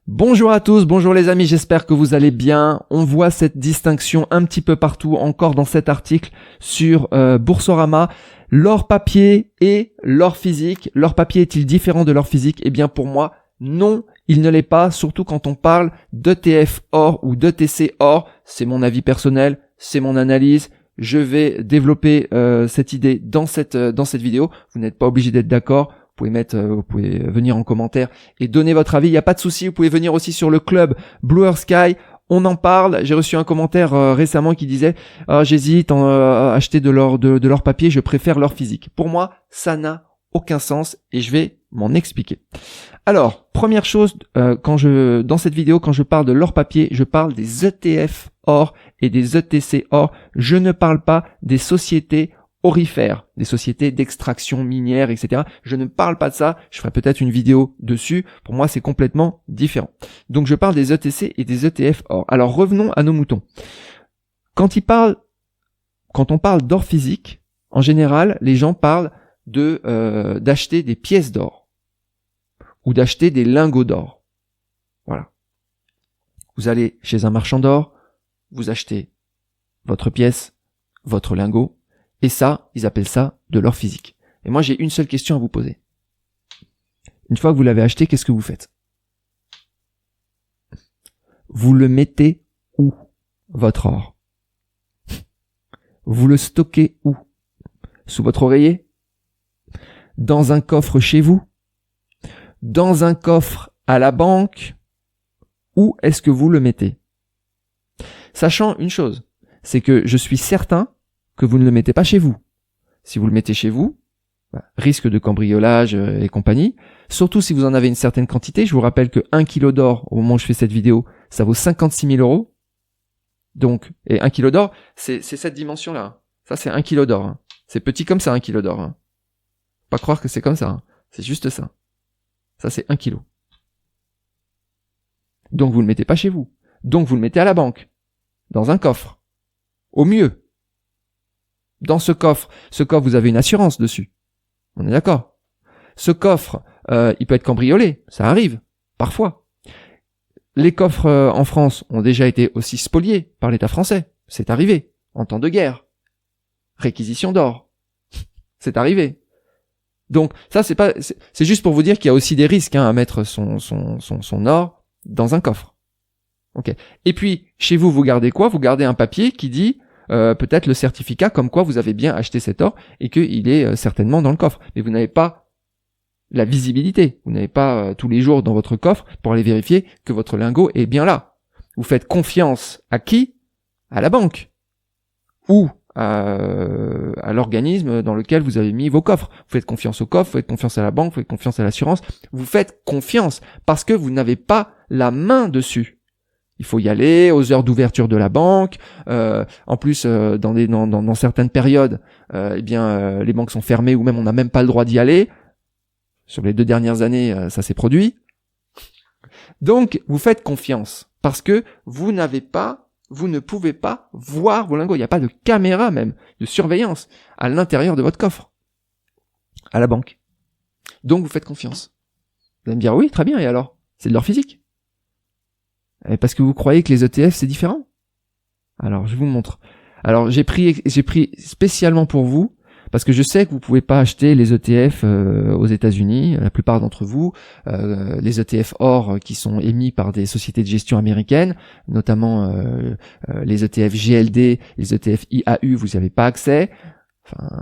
Bonjour à tous, bonjour les amis, j'espère que vous allez bien. On voit cette distinction un petit peu partout encore dans cet article sur Boursorama. L'or papier et l'or physique. L'or papier est-il différent de l'or physique? Eh bien pour moi, non, il ne l'est pas, surtout quand on parle d'ETF or ou d'ETC or. C'est mon avis personnel, c'est mon analyse. Je vais développer cette idée dans cette vidéo. Vous n'êtes pas obligé d'être d'accord. Vous pouvez venir en commentaire et donner votre avis. Il n'y a pas de souci. Vous pouvez venir aussi sur le club Blue Sky. On en parle. J'ai reçu un commentaire récemment qui disait j'hésite à acheter de l'or papier. Je préfère l'or physique. Pour moi, ça n'a aucun sens et je vais m'en expliquer. Alors, première chose, dans cette vidéo, quand je parle de l'or papier, je parle des ETF or et des ETC or. Je ne parle pas des sociétés orifères, des sociétés d'extraction minière, etc. Je ne parle pas de ça. Je ferai peut-être une vidéo dessus. Pour moi, c'est complètement différent. Donc, je parle des ETC et des ETF or. Alors, revenons à nos moutons. Quand on parle d'or physique, en général, les gens parlent d'acheter des pièces d'or ou d'acheter des lingots d'or. Voilà. Vous allez chez un marchand d'or, vous achetez votre pièce, votre lingot, et ça, ils appellent ça de l'or physique. Et moi, j'ai une seule question à vous poser. Une fois que vous l'avez acheté, qu'est-ce que vous faites? Vous le mettez où, votre or? Vous le stockez où? Sous votre oreiller? Dans un coffre chez vous? Dans un coffre à la banque? Où est-ce que vous le mettez? Sachant une chose, c'est que je suis certain que vous ne le mettez pas chez vous. Si vous le mettez chez vous, risque de cambriolage et compagnie, surtout si vous en avez une certaine quantité. Je vous rappelle que 1 kg d'or, au moment où je fais cette vidéo, ça vaut 56 000 euros. Donc, et 1 kg d'or, c'est cette dimension-là. Ça, c'est 1 kg d'or. Hein. C'est petit comme ça, 1 kg d'or. Hein. Pas croire que c'est comme ça. Hein. C'est juste ça. Ça, c'est 1 kg. Donc, vous ne le mettez pas chez vous. Donc, vous le mettez à la banque. Dans un coffre. Au mieux. Dans ce coffre, vous avez une assurance dessus. On est d'accord. Ce coffre, il peut être cambriolé. Ça arrive. Parfois. Les coffres en France ont déjà été aussi spoliés par l'État français. C'est arrivé. En temps de guerre. Réquisition d'or. C'est arrivé. Donc, ça, c'est juste pour vous dire qu'il y a aussi des risques, à mettre son or dans un coffre. Ok. Et puis, chez vous, vous gardez quoi? Vous gardez un papier qui dit, peut-être le certificat comme quoi vous avez bien acheté cet or et qu'il est certainement dans le coffre. Mais vous n'avez pas la visibilité. Vous n'avez pas tous les jours dans votre coffre pour aller vérifier que votre lingot est bien là. Vous faites confiance à qui? À la banque. Ou à l'organisme dans lequel vous avez mis vos coffres. Vous faites confiance au coffre, vous faites confiance à la banque, vous faites confiance à l'assurance. Vous faites confiance parce que vous n'avez pas la main dessus. Il faut y aller aux heures d'ouverture de la banque. En plus, dans certaines périodes, les banques sont fermées ou même on n'a même pas le droit d'y aller. Sur les 2 dernières années, ça s'est produit. Donc, vous faites confiance parce que vous ne pouvez pas voir vos lingots. Il n'y a pas de caméra même, de surveillance à l'intérieur de votre coffre, à la banque. Donc, vous faites confiance. Vous allez me dire, oui, très bien, et alors? C'est de l'or physique. Parce que vous croyez que les ETF c'est différent. Alors je vous montre. Alors j'ai pris spécialement pour vous parce que je sais que vous pouvez pas acheter les ETF aux États-Unis. La plupart d'entre vous, les ETF or qui sont émis par des sociétés de gestion américaines, notamment les ETF GLD, les ETF IAU, vous n'y avez pas accès.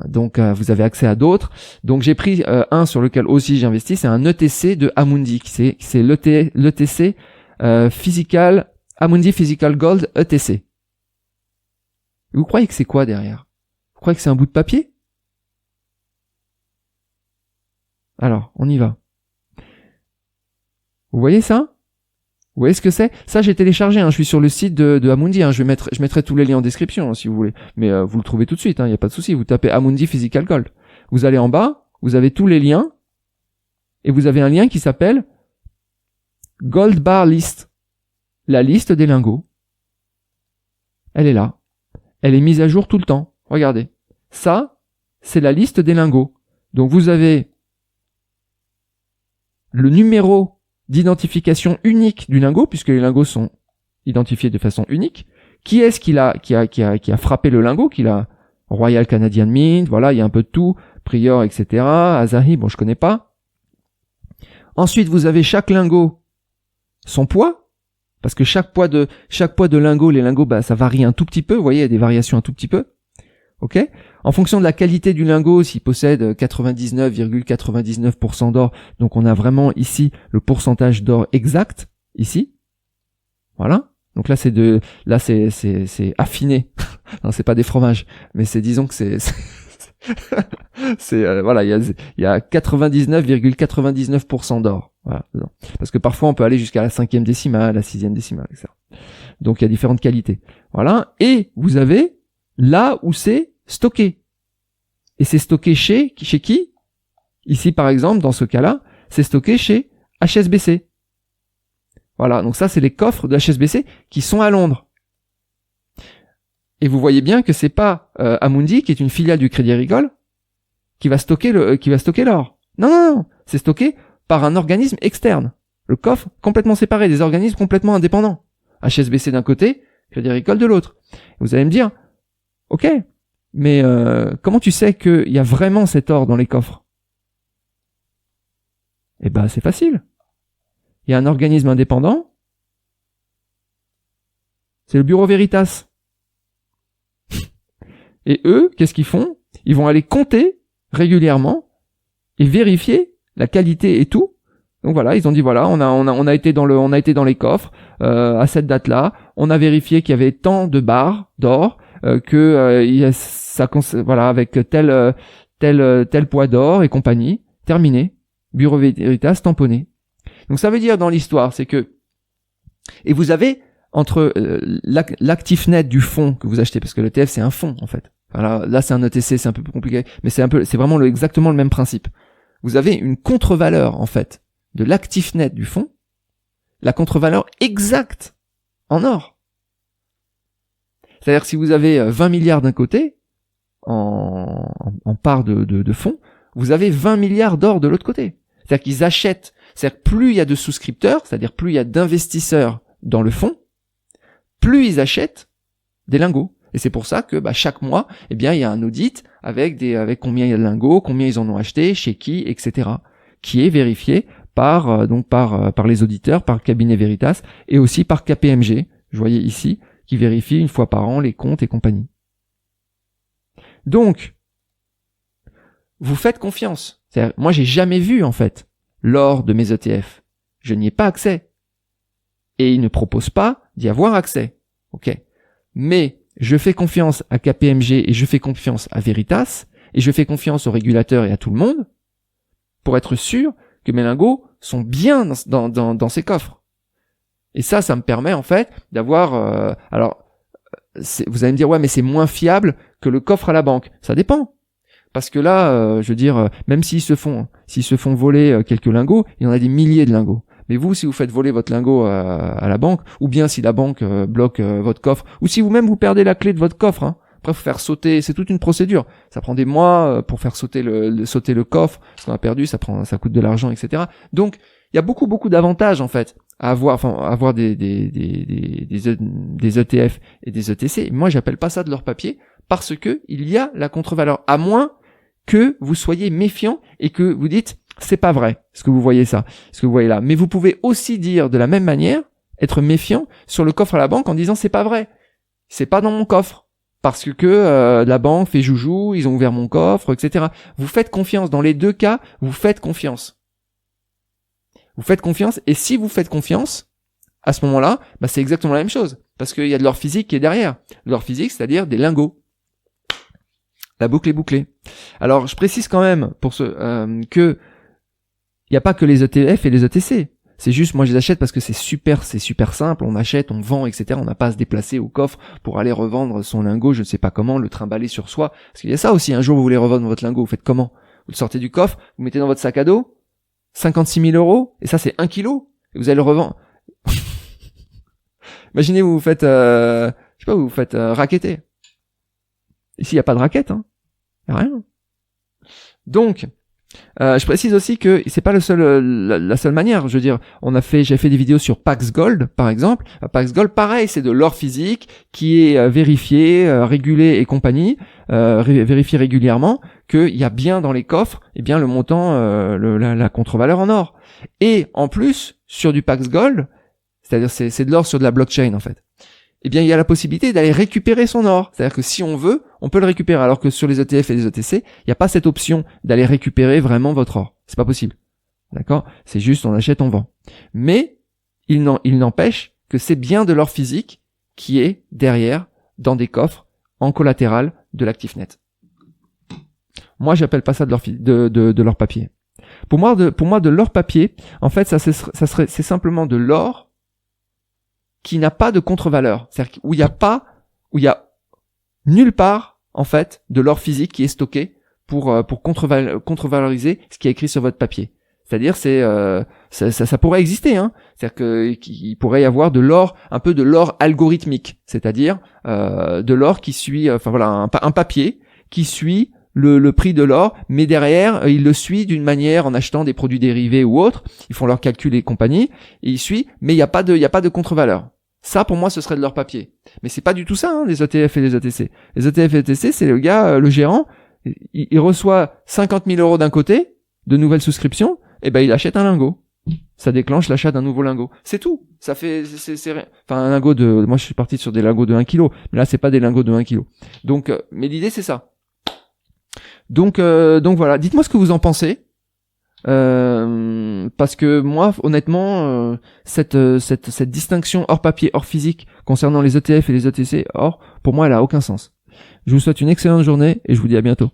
Donc vous avez accès à d'autres. Donc j'ai pris un sur lequel aussi j'ai investi, c'est un ETC de Amundi. C'est l'ETC Amundi Physical Gold ETC. Vous croyez que c'est quoi derrière? Vous croyez que c'est un bout de papier? Alors, on y va. Vous voyez ça? Vous voyez ce que c'est? Ça, j'ai téléchargé, je suis sur le site de Amundi, je mettrai tous les liens en description, si vous voulez. Mais vous le trouvez tout de suite, il n'y a pas de souci. Vous tapez Amundi Physical Gold. Vous allez en bas, vous avez tous les liens, et vous avez un lien qui s'appelle Gold Bar List. La liste des lingots. Elle est là. Elle est mise à jour tout le temps. Regardez. Ça, c'est la liste des lingots. Donc vous avez le numéro d'identification unique du lingot, puisque les lingots sont identifiés de façon unique. Qui est-ce qui a frappé le lingot, Royal Canadian Mint, voilà, il y a un peu de tout, Prior, etc., Asahi, bon, je connais pas. Ensuite, vous avez chaque lingot, son poids, parce que chaque poids de lingot, les lingots, ça varie un tout petit peu, vous voyez, il y a des variations un tout petit peu. Ok? En fonction de la qualité du lingot, s'il possède 99,99% d'or, donc on a vraiment ici le pourcentage d'or exact, ici. Voilà. Donc là, c'est affiné. Non, c'est pas des fromages, mais disons que c'est voilà, il y a 99,99% d'or. Voilà. Parce que parfois on peut aller jusqu'à la 5e décimale, la 6e décimale, etc. Donc il y a différentes qualités. Voilà. Et vous avez là où c'est stocké. Et c'est stocké chez qui? Ici, par exemple, dans ce cas-là, c'est stocké chez HSBC. Voilà. Donc ça, c'est les coffres de HSBC qui sont à Londres. Et vous voyez bien que c'est pas Amundi, qui est une filiale du Crédit Agricole, qui va stocker l'or. Non. C'est stocké par un organisme externe. Le coffre complètement séparé, des organismes complètement indépendants. HSBC d'un côté, Crédit Agricole de l'autre. Vous allez me dire, ok, mais comment tu sais qu'il y a vraiment cet or dans les coffres? Eh ben, c'est facile. Il y a un organisme indépendant. C'est le Bureau Veritas. Et eux, qu'est-ce qu'ils font? Ils vont aller compter régulièrement et vérifier la qualité et tout. Donc voilà, ils ont dit voilà, on a été dans les coffres à cette date-là, on a vérifié qu'il y avait tant de barres d'or voilà, avec tel poids d'or et compagnie. Terminé. Bureau Veritas tamponné. Donc ça veut dire dans l'histoire, c'est que et vous avez entre l'actif net du fonds que vous achetez, parce que l'ETF c'est un fonds en fait. Alors là c'est un ETC, c'est un peu plus compliqué, mais c'est vraiment exactement le même principe. Vous avez une contre-valeur en fait de l'actif net du fonds, la contre-valeur exacte en or. C'est-à-dire que si vous avez 20 milliards d'un côté en part de fonds, vous avez 20 milliards d'or de l'autre côté. C'est-à-dire qu'ils achètent, c'est-à-dire que plus il y a de souscripteurs, c'est-à-dire plus il y a d'investisseurs dans le fonds, plus ils achètent des lingots. Et c'est pour ça que chaque mois, eh bien, il y a un audit avec combien il y a de lingots, combien ils en ont acheté, chez qui, etc., qui est vérifié par les auditeurs, par Cabinet Veritas et aussi par KPMG. Je voyais ici qui vérifie une fois par an les comptes et compagnie. Donc, vous faites confiance. C'est-à-dire, moi, j'ai jamais vu en fait l'or de mes ETF. Je n'y ai pas accès. Et ils ne proposent pas d'y avoir accès. Ok. Mais je fais confiance à KPMG et je fais confiance à Veritas et je fais confiance aux régulateurs et à tout le monde pour être sûr que mes lingots sont bien dans ces coffres. Et ça me permet en fait d'avoir... vous allez me dire, ouais, mais c'est moins fiable que le coffre à la banque. Ça dépend. Parce que là, je veux dire, même s'ils se font voler quelques lingots, il y en a des milliers de lingots. Mais vous, si vous faites voler votre lingot à la banque, ou bien si la banque bloque votre coffre, ou si vous-même vous perdez la clé de votre coffre, après faut faire sauter, c'est toute une procédure. Ça prend des mois pour faire sauter le coffre, ce qu'on a perdu, ça coûte de l'argent, etc. Donc il y a beaucoup d'avantages en fait à avoir des ETF et des ETC. Moi, j'appelle pas ça de leur papier parce que il y a la contre-valeur, à moins que vous soyez méfiant et que vous dites c'est pas vrai ce que vous voyez là. Mais vous pouvez aussi dire de la même manière, être méfiant sur le coffre à la banque en disant c'est pas vrai, c'est pas dans mon coffre parce que la banque fait joujou, ils ont ouvert mon coffre, etc. Vous faites confiance dans les deux cas, vous faites confiance. Et si vous faites confiance, à ce moment-là, c'est exactement la même chose parce qu'il y a de l'or physique qui est derrière. De l'or physique, c'est-à-dire des lingots. La boucle est bouclée. Alors, je précise quand même pour que il n'y a pas que les ETF et les ETC. C'est juste, moi je les achète parce que c'est super simple, on achète, on vend, etc. On n'a pas à se déplacer au coffre pour aller revendre son lingot, je ne sais pas comment, le trimballer sur soi. Parce qu'il y a ça aussi, un jour vous voulez revendre votre lingot, vous faites comment? Vous le sortez du coffre, vous mettez dans votre sac à dos, 56 000 €, et ça c'est 1 kilo, et vous allez le revendre. Imaginez vous faites, vous faites racketter. Ici il n'y a pas de raquette, il n'y a rien. Donc, Je précise aussi que c'est pas la seule manière. Je veux dire, j'ai fait des vidéos sur Pax Gold, par exemple. Pax Gold, pareil, c'est de l'or physique qui est vérifié, régulé et compagnie, vérifié régulièrement qu'il y a bien dans les coffres, eh bien le montant, la contre-valeur en or. Et en plus, sur du Pax Gold, c'est-à-dire c'est de l'or sur de la blockchain en fait. Eh bien, il y a la possibilité d'aller récupérer son or. C'est-à-dire que si on veut, on peut le récupérer. Alors que sur les ETF et les ETC, il n'y a pas cette option d'aller récupérer vraiment votre or. C'est pas possible. D'accord? C'est juste, on achète, on vend. Mais, il n'empêche que c'est bien de l'or physique qui est derrière, dans des coffres, en collatéral de l'actif net. Moi, j'appelle pas ça de l'or papier. Pour moi, de l'or papier, en fait, c'est simplement de l'or qui n'a pas de contre-valeur. C'est-à-dire où il y a nulle part, en fait, de l'or physique qui est stocké pour contre-valoriser ce qui est écrit sur votre papier. C'est-à-dire, ça pourrait exister, hein. C'est-à-dire qu'il pourrait y avoir de l'or, un peu de l'or algorithmique. C'est-à-dire, de l'or qui suit, un papier qui suit le prix de l'or, mais derrière, il le suit d'une manière en achetant des produits dérivés ou autres. Ils font leurs calculs et compagnie, et il suit, mais il n'y a pas de contre-valeur. Ça, pour moi, ce serait de l'or papier. Mais c'est pas du tout ça, hein, les ETF et les ETC. Les ETF et les ETC, c'est le gars, le gérant, il reçoit 50 000 euros d'un côté, de nouvelles souscriptions, et ben, il achète un lingot. Ça déclenche l'achat d'un nouveau lingot. C'est tout. Ça fait, un lingot moi, je suis parti sur des lingots de 1 kg. Mais là, c'est pas des lingots de 1 kg. Donc, mais l'idée, c'est ça. Donc voilà. Dites-moi ce que vous en pensez. Parce que moi, honnêtement, cette distinction hors papier, hors physique concernant les ETF et les ETC, pour moi, elle a aucun sens. Je vous souhaite une excellente journée et je vous dis à bientôt.